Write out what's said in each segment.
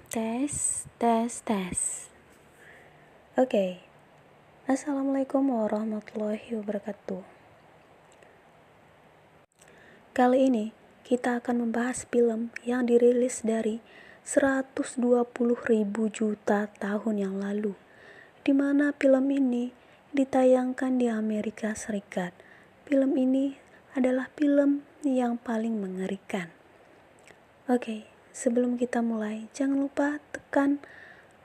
Tes. Oke. Assalamualaikum warahmatullahi wabarakatuh. Kali ini kita akan membahas film yang dirilis dari 120.000 juta tahun yang lalu, di mana film ini ditayangkan di Amerika Serikat. Film ini adalah film yang paling mengerikan. Oke, sebelum kita mulai, jangan lupa tekan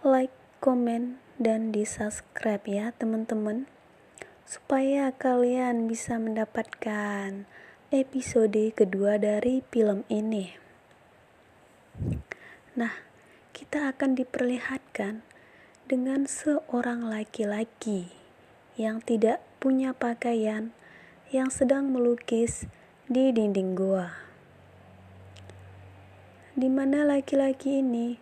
like, komen, dan di subscribe ya teman-teman, supaya kalian bisa mendapatkan episode kedua dari film ini. Nah, kita akan diperlihatkan dengan seorang laki-laki yang tidak punya pakaian yang sedang melukis di dinding gua, di mana laki-laki ini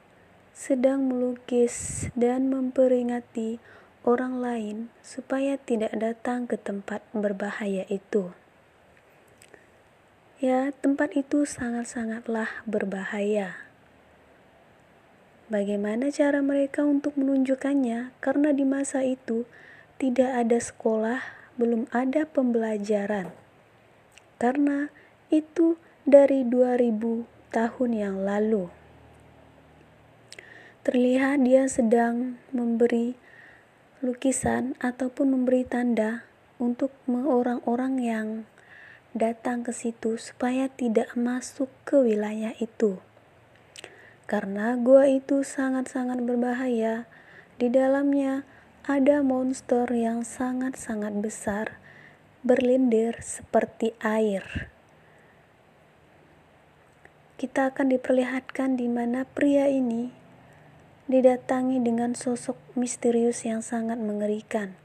sedang melukis dan memperingati orang lain supaya tidak datang ke tempat berbahaya itu. Ya, tempat itu sangat-sangatlah berbahaya. Bagaimana cara mereka untuk menunjukkannya? Karena di masa itu tidak ada sekolah, belum ada pembelajaran. Karena itu dari 2000 tahun yang lalu. Terlihat dia sedang memberi lukisan ataupun memberi tanda untuk orang-orang yang datang ke situ supaya tidak masuk ke wilayah itu. Karena gua itu sangat-sangat berbahaya. Di dalamnya ada monster yang sangat-sangat besar, berlendir seperti air. Kita akan diperlihatkan di mana pria ini didatangi dengan sosok misterius yang sangat mengerikan,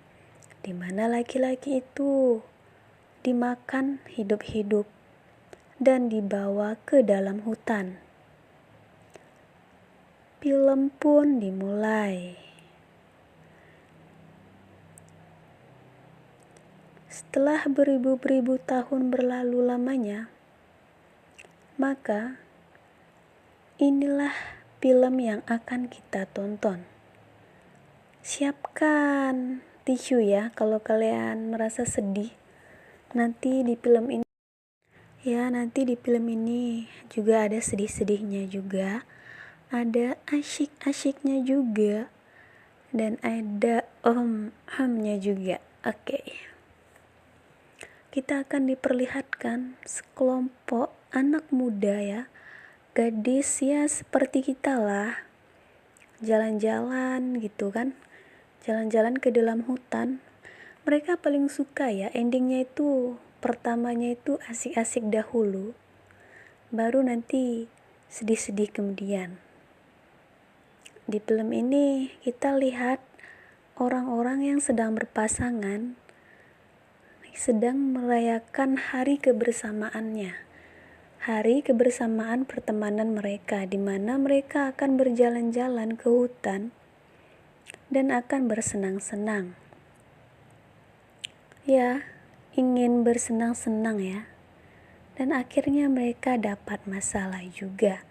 di mana laki-laki itu dimakan hidup-hidup dan dibawa ke dalam hutan. Film pun dimulai. Setelah beribu-ribu tahun berlalu lamanya, maka inilah film yang akan kita tonton. Siapkan tisu ya kalau kalian merasa sedih. Nanti di film ini juga ada sedih-sedihnya juga, ada asyik-asyiknya juga, dan ada omnya juga. Oke. Kita akan diperlihatkan sekelompok anak muda ya, gadis ya seperti kita lah, jalan-jalan gitu kan, jalan-jalan ke dalam hutan. Mereka paling suka ya endingnya itu, pertamanya itu asik-asik dahulu, baru nanti sedih-sedih kemudian. Di film ini kita lihat orang-orang yang sedang berpasangan sedang merayakan hari kebersamaannya, hari kebersamaan pertemanan mereka, di mana mereka akan berjalan-jalan ke hutan dan akan bersenang-senang. Ya, ingin bersenang-senang ya. Dan akhirnya mereka dapat masalah juga.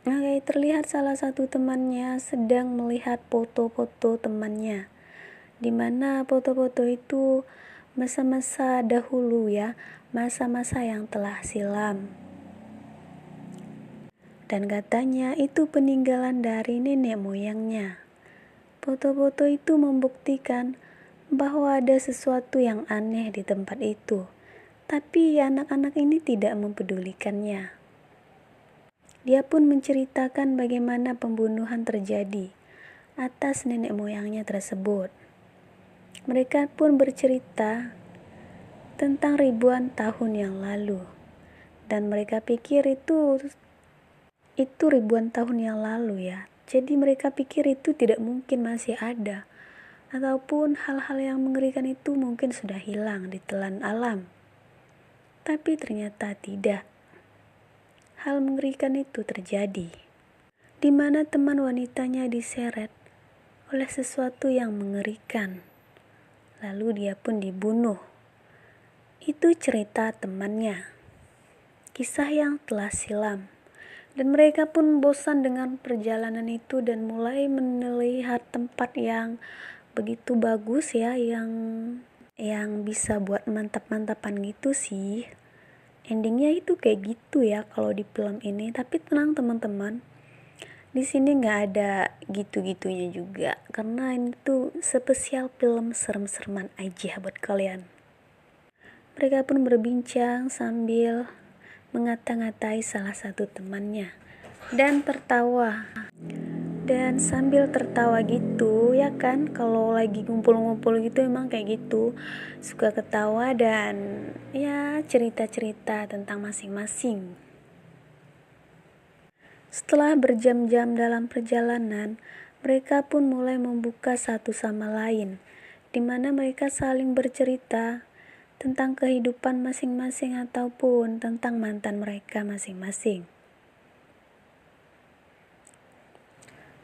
Oke, terlihat salah satu temannya sedang melihat foto-foto temannya, di mana foto-foto itu masa-masa dahulu ya, masa-masa yang telah silam. Dan katanya itu peninggalan dari nenek moyangnya. Foto-foto itu membuktikan bahwa ada sesuatu yang aneh di tempat itu. Tapi anak-anak ini tidak mempedulikannya. Dia pun menceritakan bagaimana pembunuhan terjadi atas nenek moyangnya tersebut. Mereka pun bercerita tentang ribuan tahun yang lalu. Dan mereka pikir itu ribuan tahun yang lalu ya. Jadi mereka pikir itu tidak mungkin masih ada. Ataupun hal-hal yang mengerikan itu mungkin sudah hilang ditelan alam. Tapi ternyata tidak. Hal mengerikan itu terjadi, di mana teman wanitanya diseret oleh sesuatu yang mengerikan. Lalu dia pun dibunuh. Itu cerita temannya. kisah yang telah silam. Dan mereka pun bosan dengan perjalanan itu dan mulai melihat tempat yang begitu bagus ya, yang bisa buat mantap-mantapan gitu sih. Endingnya itu kayak gitu ya kalau di film ini. Tapi tenang teman-teman, di sini nggak ada gitu-gitunya juga, karena ini tuh spesial film serem-sereman aja buat kalian. Mereka pun berbincang sambil mengata-ngatai salah satu temannya dan tertawa. Dan sambil tertawa gitu ya kan, kalau lagi ngumpul-ngumpul gitu emang kayak gitu, suka ketawa dan ya cerita-cerita tentang masing-masing. Setelah berjam-jam dalam perjalanan, mereka pun mulai membuka satu sama lain, di mana mereka saling bercerita tentang kehidupan masing-masing ataupun tentang mantan mereka masing-masing.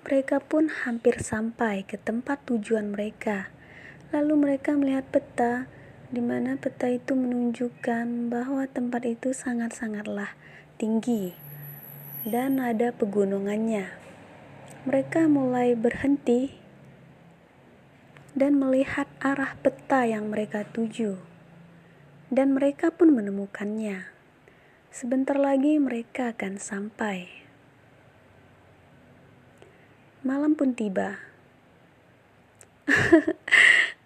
Mereka pun hampir sampai ke tempat tujuan mereka. Lalu mereka melihat peta, di mana peta itu menunjukkan bahwa tempat itu sangat-sangatlah tinggi dan ada pegunungannya. Mereka mulai berhenti dan melihat arah peta yang mereka tuju. Dan mereka pun menemukannya. Sebentar lagi mereka akan sampai. Malam pun tiba.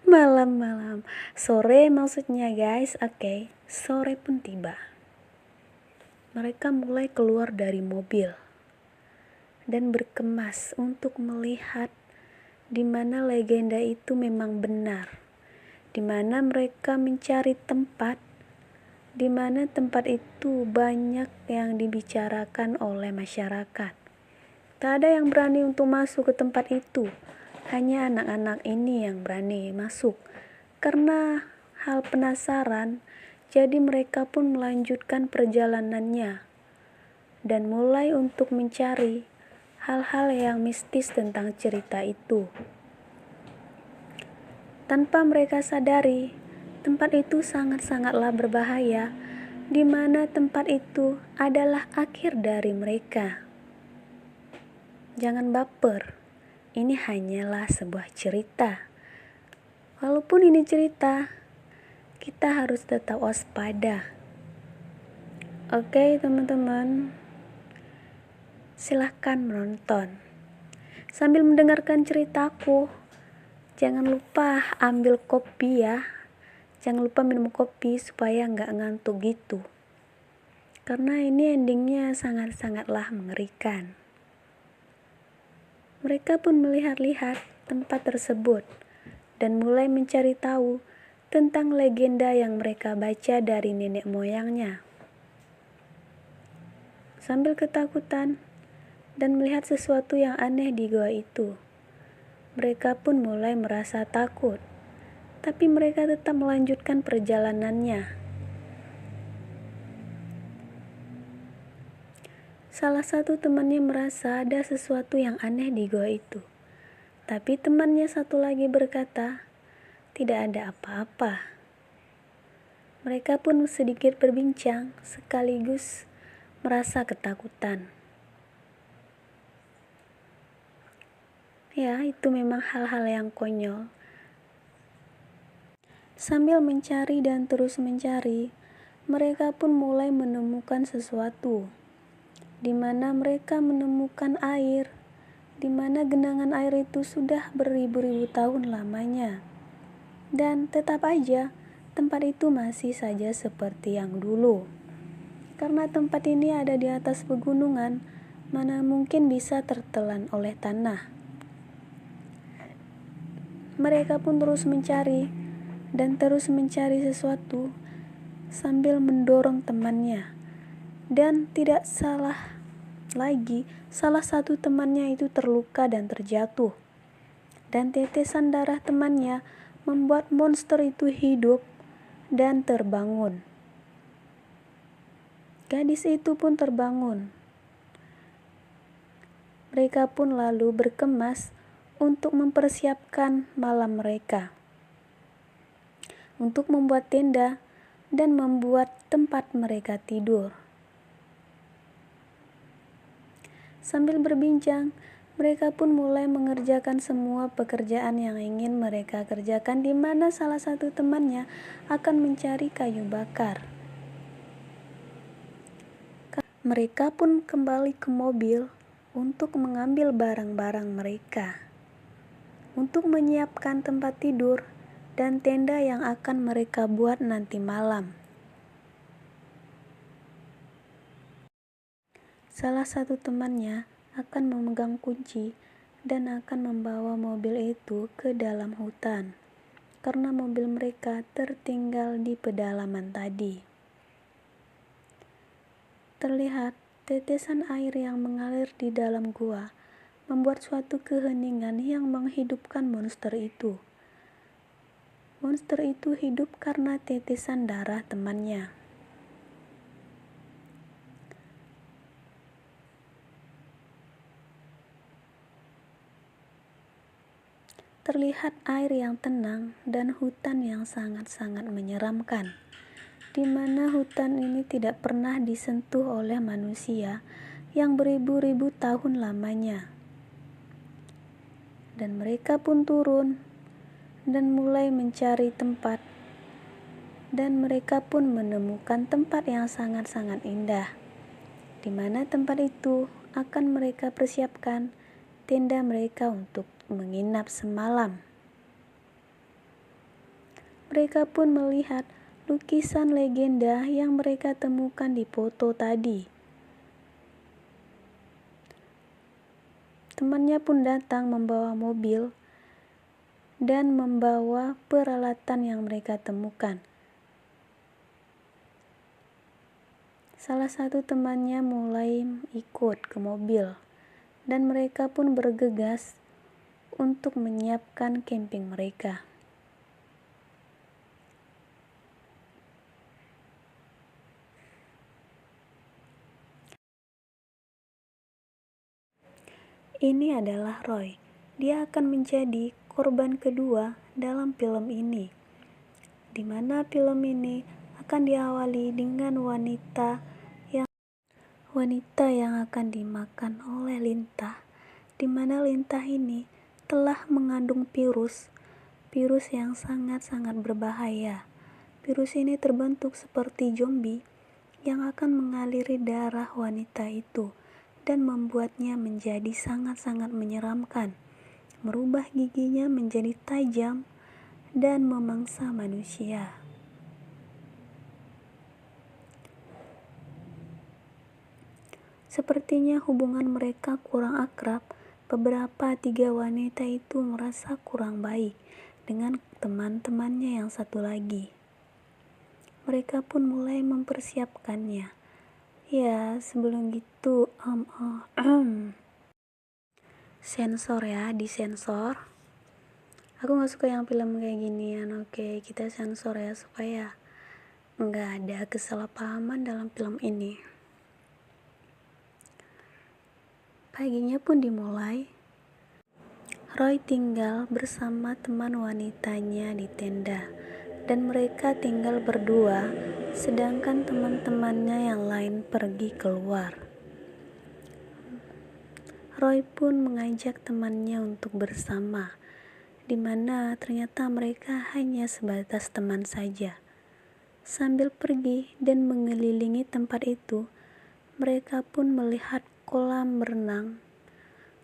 Malam-malam. Sore maksudnya guys. Oke. Sore pun tiba. Mereka mulai keluar dari mobil dan berkemas untuk melihat di mana legenda itu memang benar. Di mana mereka mencari tempat di mana tempat itu banyak yang dibicarakan oleh masyarakat. Tak ada yang berani untuk masuk ke tempat itu. Hanya anak-anak ini yang berani masuk. Karena hal penasaran, jadi mereka pun melanjutkan perjalanannya dan mulai untuk mencari hal-hal yang mistis tentang cerita itu. Tanpa mereka sadari, tempat itu sangat-sangatlah berbahaya, di mana tempat itu adalah akhir dari mereka. Jangan baper, ini hanyalah sebuah cerita. Walaupun ini cerita, kita harus tetap waspada. Oke teman-teman, silahkan menonton. Sambil mendengarkan ceritaku, jangan lupa ambil kopi ya. Jangan lupa minum kopi supaya nggak ngantuk gitu. Karena ini endingnya sangat-sangatlah mengerikan. Mereka pun melihat-lihat tempat tersebut dan mulai mencari tahu tentang legenda yang mereka baca dari nenek moyangnya. Sambil ketakutan dan melihat sesuatu yang aneh di gua itu, mereka pun mulai merasa takut, tapi mereka tetap melanjutkan perjalanannya. Salah satu temannya merasa ada sesuatu yang aneh di gua itu. Tapi temannya satu lagi berkata, tidak ada apa-apa. Mereka pun sedikit berbincang sekaligus merasa ketakutan. Ya, itu memang hal-hal yang konyol. Sambil mencari dan terus mencari, mereka pun mulai menemukan sesuatu. Di mana mereka menemukan air, di mana genangan air itu sudah beribu-ribu tahun lamanya. Dan tetap aja, tempat itu masih saja seperti yang dulu. Karena tempat ini ada di atas pegunungan, mana mungkin bisa tertelan oleh tanah. Mereka pun terus mencari, dan terus mencari sesuatu, sambil mendorong temannya. Dan tidak salah lagi, salah satu temannya itu terluka dan terjatuh. Dan tetesan darah temannya membuat monster itu hidup dan terbangun. Gadis itu pun terbangun. Mereka pun lalu berkemas untuk mempersiapkan malam mereka. Untuk membuat tenda dan membuat tempat mereka tidur. Sambil berbincang, mereka pun mulai mengerjakan semua pekerjaan yang ingin mereka kerjakan, di mana salah satu temannya akan mencari kayu bakar. Mereka pun kembali ke mobil untuk mengambil barang-barang mereka, untuk menyiapkan tempat tidur dan tenda yang akan mereka buat nanti malam. Salah satu temannya akan memegang kunci dan akan membawa mobil itu ke dalam hutan, karena mobil mereka tertinggal di pedalaman tadi. Terlihat tetesan air yang mengalir di dalam gua membuat suatu keheningan yang menghidupkan monster itu. Monster itu hidup karena tetesan darah temannya. Terlihat air yang tenang dan hutan yang sangat-sangat menyeramkan, di mana hutan ini tidak pernah disentuh oleh manusia yang beribu-ribu tahun lamanya. Dan mereka pun turun dan mulai mencari tempat, dan mereka pun menemukan tempat yang sangat-sangat indah, di mana tempat itu akan mereka persiapkan tenda mereka untuk menginap semalam. Mereka pun melihat lukisan legenda yang mereka temukan di foto tadi. Temannya pun datang membawa mobil dan membawa peralatan yang mereka temukan. Salah satu temannya mulai ikut ke mobil, dan mereka pun bergegas untuk menyiapkan camping mereka. Ini adalah Roy. Dia akan menjadi korban kedua dalam film ini, di mana film ini akan diawali dengan wanita yang akan dimakan oleh lintah, di mana lintah ini telah mengandung virus yang sangat-sangat berbahaya. Virus ini terbentuk seperti zombie yang akan mengaliri darah wanita itu dan membuatnya menjadi sangat-sangat menyeramkan, merubah giginya menjadi tajam dan memangsa manusia. Sepertinya hubungan mereka kurang akrab. Beberapa 3 wanita itu merasa kurang baik dengan teman-temannya yang satu lagi. Mereka pun mulai mempersiapkannya. Ya, sebelum gitu, sensor ya, disensor. Aku gak suka yang film kayak ginian. Oke, kita sensor ya, supaya gak ada kesalahpahaman dalam film ini. Paginya pun dimulai. Roy tinggal bersama teman wanitanya di tenda, dan mereka tinggal berdua, sedangkan teman-temannya yang lain pergi keluar. Roy pun mengajak temannya untuk bersama, di mana ternyata mereka hanya sebatas teman saja. Sambil pergi dan mengelilingi tempat itu, mereka pun melihat kolam berenang.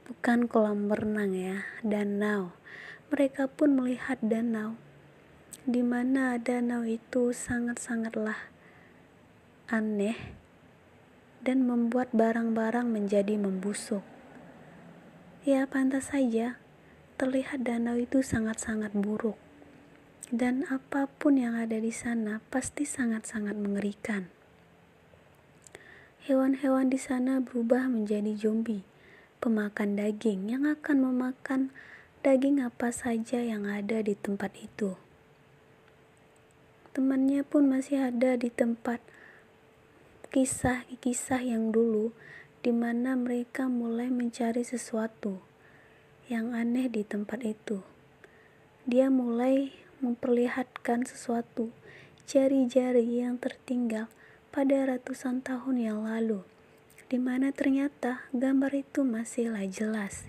Bukan kolam berenang ya, danau. Mereka pun melihat danau, di mana danau itu sangat-sangatlah aneh dan membuat barang-barang menjadi membusuk. Ya, pantas saja terlihat danau itu sangat-sangat buruk, dan apapun yang ada di sana pasti sangat-sangat mengerikan. Hewan-hewan di sana berubah menjadi zombie, pemakan daging yang akan memakan daging apa saja yang ada di tempat itu. Temannya pun masih ada di tempat kisah-kisah yang dulu, di mana mereka mulai mencari sesuatu yang aneh di tempat itu. Dia mulai memperlihatkan sesuatu, jari-jari yang tertinggal pada ratusan tahun yang lalu, di mana ternyata gambar itu masihlah jelas.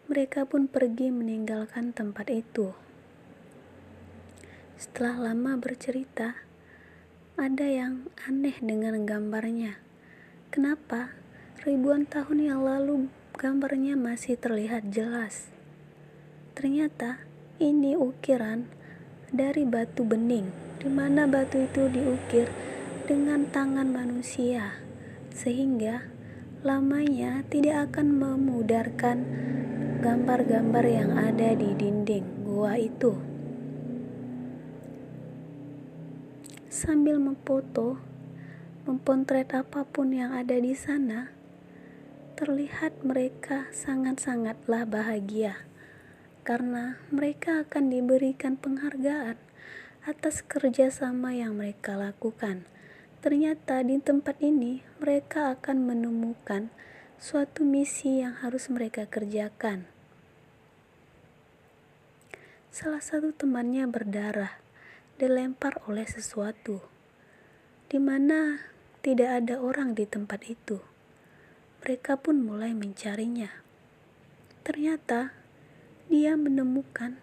Mereka pun pergi meninggalkan tempat itu. Setelah lama bercerita, ada yang aneh dengan gambarnya. Kenapa ribuan tahun yang lalu gambarnya masih terlihat jelas? Ternyata ini ukiran dari batu bening, di mana batu itu diukir dengan tangan manusia, sehingga lamanya tidak akan memudarkan gambar-gambar yang ada di dinding gua itu. Sambil memotret apapun yang ada di sana, terlihat mereka sangat-sangatlah bahagia karena mereka akan diberikan penghargaan atas kerjasama yang mereka lakukan. Ternyata di tempat ini mereka akan menemukan suatu misi yang harus mereka kerjakan. Salah satu temannya berdarah, dilempar oleh sesuatu, di mana tidak ada orang di tempat itu. Mereka pun mulai mencarinya. Ternyata dia menemukan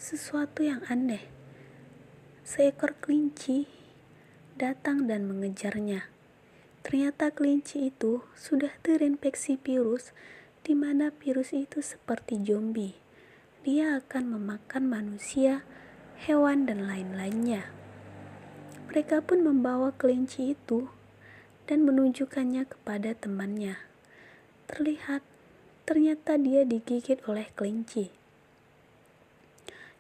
sesuatu yang aneh. Seekor kelinci datang dan mengejarnya. Ternyata kelinci itu sudah terinfeksi virus, di mana virus itu seperti zombie. Dia akan memakan manusia, hewan, dan lain-lainnya. Mereka pun membawa kelinci itu dan menunjukkannya kepada temannya. Ternyata dia digigit oleh kelinci.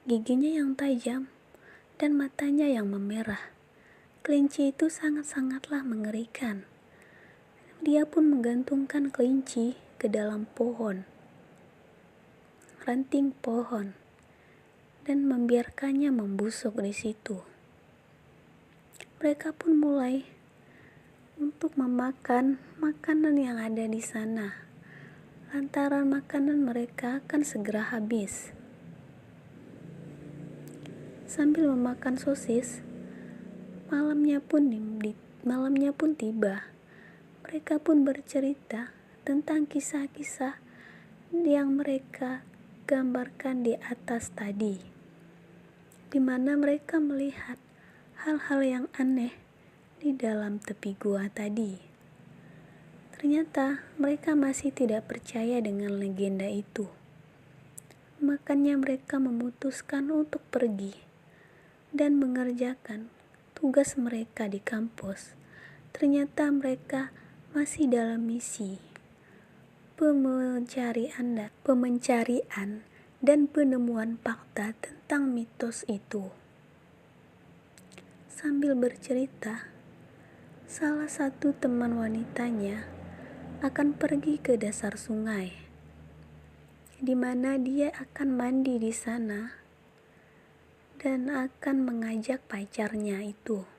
Giginya yang tajam dan matanya yang memerah. Kelinci itu sangat-sangatlah mengerikan. Dia pun menggantungkan kelinci ke dalam ranting pohon, dan membiarkannya membusuk di situ. Mereka pun mulai untuk memakan makanan yang ada di sana. Lantaran makanan mereka akan segera habis. Sambil memakan sosis, malamnya pun tiba. Mereka pun bercerita tentang kisah-kisah yang mereka gambarkan di atas tadi, di mana mereka melihat hal-hal yang aneh di dalam tepi gua tadi. Ternyata mereka masih tidak percaya dengan legenda itu. Makanya mereka memutuskan untuk pergi dan mengerjakan tugas mereka di kampus. Ternyata mereka masih dalam misi pemencarian dan penemuan fakta tentang mitos itu. Sambil bercerita, salah satu teman wanitanya akan pergi ke dasar sungai, di mana dia akan mandi di sana dan akan mengajak pacarnya itu.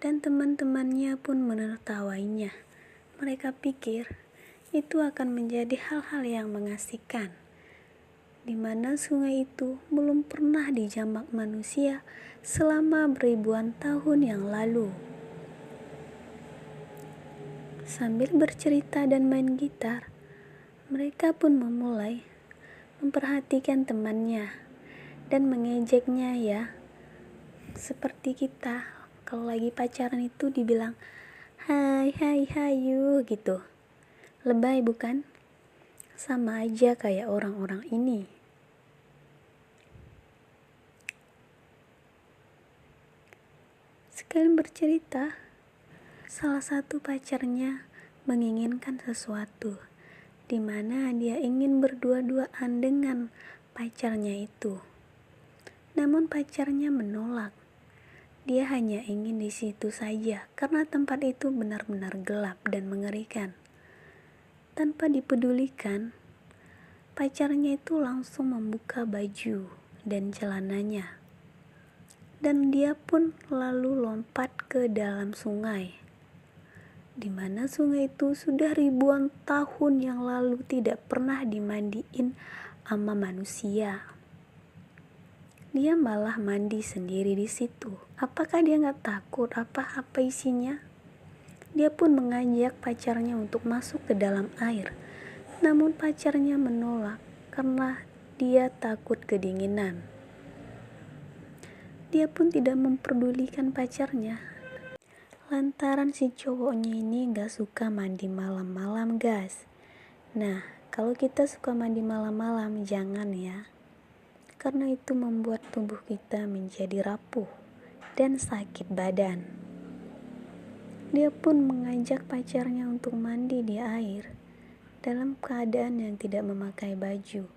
Dan teman-temannya pun menertawainya. Mereka pikir itu akan menjadi hal-hal yang mengasihkan, di mana sungai itu belum pernah dijambak manusia selama ribuan tahun yang lalu. Sambil bercerita dan main gitar, mereka pun memulai memperhatikan temannya dan mengejeknya ya. Seperti kita kalau lagi pacaran itu dibilang hai hayu gitu. Lebay bukan? Sama aja kayak orang-orang ini. Sekalian bercerita, salah satu pacarnya menginginkan sesuatu, di mana dia ingin berdua-duaan dengan pacarnya itu. Namun pacarnya menolak. Dia hanya ingin di situ saja karena tempat itu benar-benar gelap dan mengerikan. Tanpa dipedulikan, pacarnya itu langsung membuka baju dan celananya. Dan dia pun lalu lompat ke dalam sungai, di mana sungai itu sudah ribuan tahun yang lalu tidak pernah dimandiin sama manusia. Dia malah mandi sendiri di situ. Apakah dia nggak takut apa isinya? Dia pun mengajak pacarnya untuk masuk ke dalam air. Namun pacarnya menolak karena dia takut kedinginan. Dia pun tidak memperdulikan pacarnya. Lantaran si cowoknya ini gak suka mandi malam-malam, guys. Nah, kalau kita suka mandi malam-malam, jangan ya. Karena itu membuat tubuh kita menjadi rapuh dan sakit badan. Dia pun mengajak pacarnya untuk mandi di air dalam keadaan yang tidak memakai baju.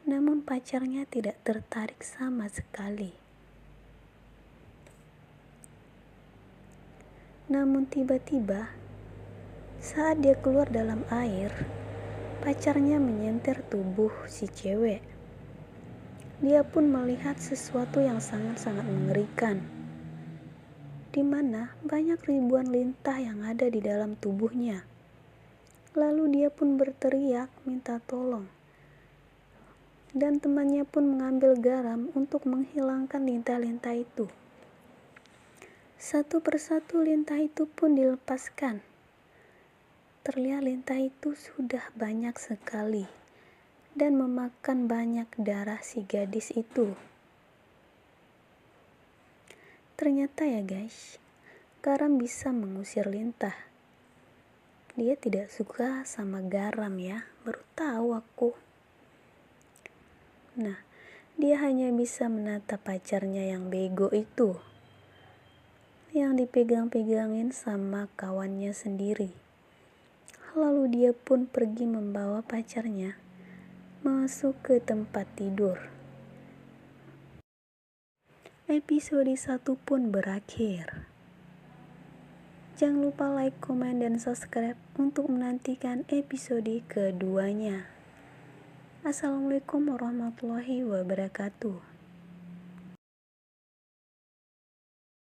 Namun pacarnya tidak tertarik sama sekali. Namun tiba-tiba saat dia keluar dalam air, pacarnya menyentir tubuh si cewek. Dia pun melihat sesuatu yang sangat-sangat mengerikan, di mana banyak ribuan lintah yang ada di dalam tubuhnya. Lalu dia pun berteriak minta tolong. Dan temannya pun mengambil garam untuk menghilangkan lintah-lintah itu. Satu persatu lintah itu pun dilepaskan. Terlihat lintah itu sudah banyak sekali dan memakan banyak darah si gadis itu. Ternyata ya guys, garam bisa mengusir lintah. Dia tidak suka sama garam ya, baru tahu aku. Nah, dia hanya bisa menatap pacarnya yang bego itu, yang dipegang-pegangin sama kawannya sendiri. Lalu dia pun pergi membawa pacarnya masuk ke tempat tidur. Episode 1 pun berakhir. Jangan lupa like, komen, dan subscribe untuk menantikan episode keduanya. Assalamualaikum warahmatullahi wabarakatuh.